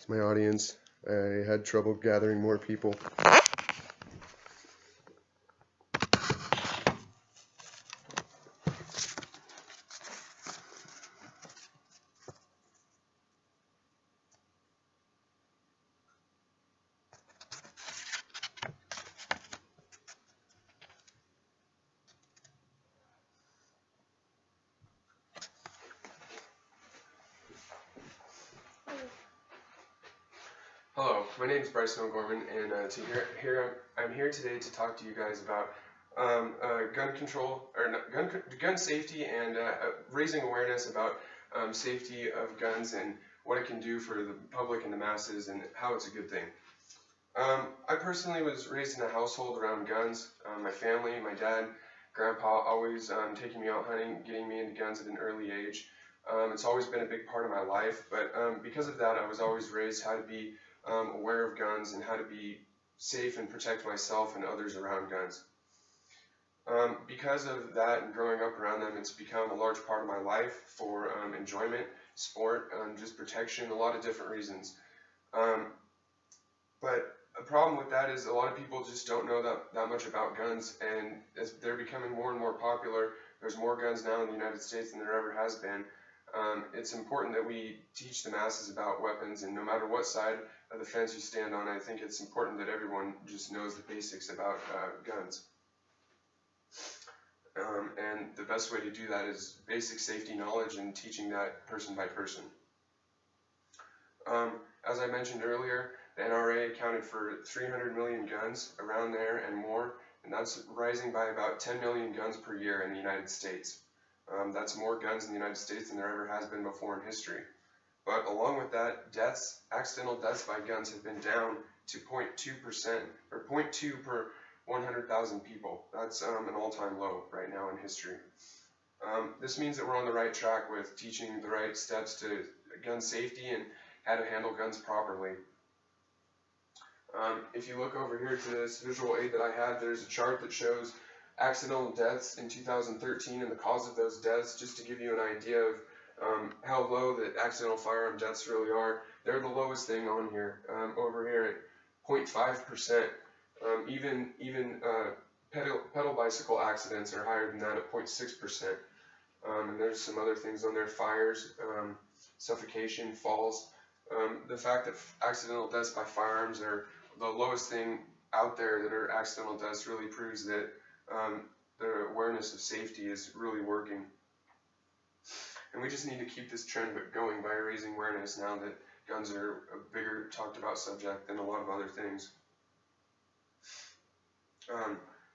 It's my audience. I had trouble gathering more people. Hello, my name is Bryson O'Gorman, and I'm here today to talk to you guys about gun control, or gun safety, and raising awareness about safety of guns and what it can do for the public and the masses, and how it's a good thing. I personally was raised in a household around guns. My family, my dad, grandpa, always taking me out hunting, getting me into guns at an early age. It's always been a big part of my life, but because of that, I was always raised how to be aware of guns and how to be safe and protect myself and others around guns. Because of that and growing up around them, it's become a large part of my life for enjoyment, sport, just protection, a lot of different reasons. But a problem with that is a lot of people just don't know that much about guns, and as they're becoming more and more popular, there's more guns now in the United States than there ever has been. It's important that we teach the masses about weapons, and no matter what side of the fence you stand on, I think it's important that everyone just knows the basics about guns. And the best way to do that is basic safety knowledge and teaching that person by person. As I mentioned earlier, the NRA accounted for 300 million guns, around there and more, and that's rising by about 10 million guns per year in the United States. That's more guns in the United States than there ever has been before in history. But along with that, accidental deaths by guns have been down to 0.2%, or 0.2 per 100,000 people. That's an all-time low right now in history. This means that we're on the right track with teaching the right steps to gun safety and how to handle guns properly. If you look over here to this visual aid that I have, there's a chart that shows accidental deaths in 2013 and the cause of those deaths, just to give you an idea of how low the accidental firearm deaths really are. They're the lowest thing on here, over here at 0.5%. Even pedal bicycle accidents are higher than that at 0.6%. And there's some other things on there: fires, suffocation, falls. The fact that accidental deaths by firearms are the lowest thing out there that are accidental deaths really proves that the awareness of safety is really working. And we just need to keep this trend going by raising awareness now that guns are a bigger talked about subject than a lot of other things.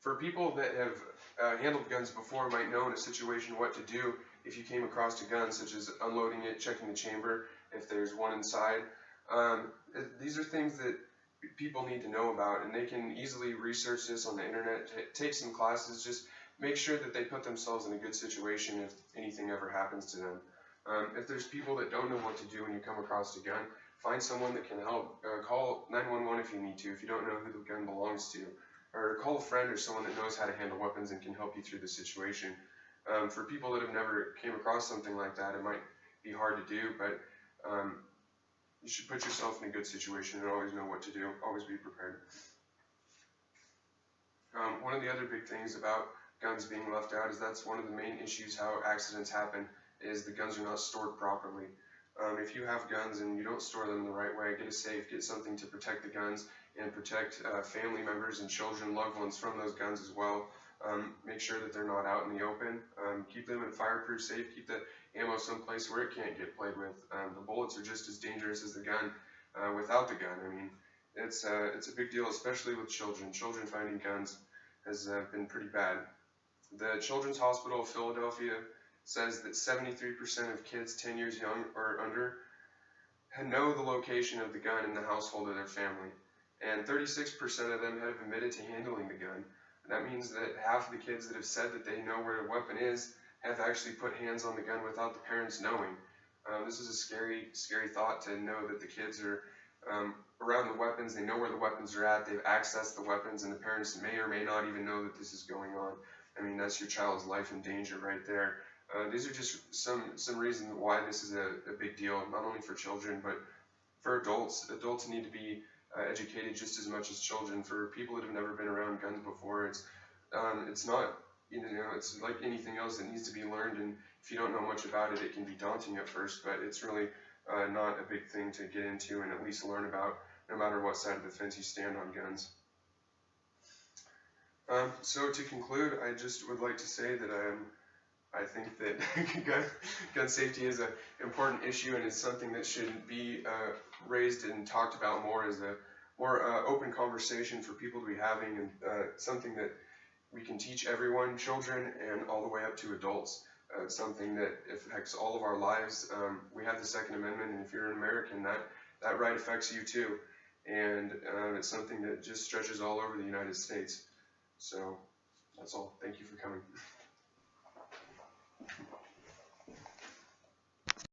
For people that have handled guns before, might know in a situation what to do if you came across a gun, such as unloading it, checking the chamber if there's one inside. These are things that people need to know about, and they can easily research this on the internet, take some classes, just make sure that they put themselves in a good situation if anything ever happens to them. If there's people that don't know what to do when you come across a gun, find someone that can help. Call 911 if you need to, if you don't know who the gun belongs to, or call a friend or someone that knows how to handle weapons and can help you through the situation. For people that have never came across something like that, it might be hard to do, but you should put yourself in a good situation and always know what to do, always be prepared. One of the other big things about guns being left out is that's one of the main issues how accidents happen, is the guns are not stored properly. If you have guns and you don't store them the right way, get a safe, get something to protect the guns and protect family members and children, loved ones from those guns as well. Make sure that they're not out in the open. Keep them in a fireproof safe. Keep the ammo someplace where it can't get played with. The bullets are just as dangerous as the gun without the gun. I mean, it's a big deal, especially with children. Children finding guns has been pretty bad. The Children's Hospital of Philadelphia says that 73% of kids 10 years young or under know the location of the gun in the household of their family, and 36% of them have admitted to handling the gun. That means that half of the kids that have said that they know where the weapon is have actually put hands on the gun without the parents knowing. This is a scary, scary thought, to know that the kids are around the weapons, they know where the weapons are at, they've accessed the weapons, and the parents may or may not even know that this is going on. I mean, that's your child's life in danger right there. These are just some reasons why this is a big deal, not only for children, but for adults, adults need to be educated just as much as children. For people that have never been around guns before, it's not, it's like anything else that needs to be learned, and if you don't know much about it, it can be daunting at first, but it's really not a big thing to get into and at least learn about, no matter what side of the fence you stand on guns. So to conclude, I just would like to say that I think that gun safety is an important issue, and it's something that should be raised and talked about more as a more open conversation for people to be having, and something that we can teach everyone, children and all the way up to adults. Something that affects all of our lives. We have the Second Amendment, and if you're an American, that right affects you too. And it's something that just stretches all over the United States. So that's all. Thank you for coming.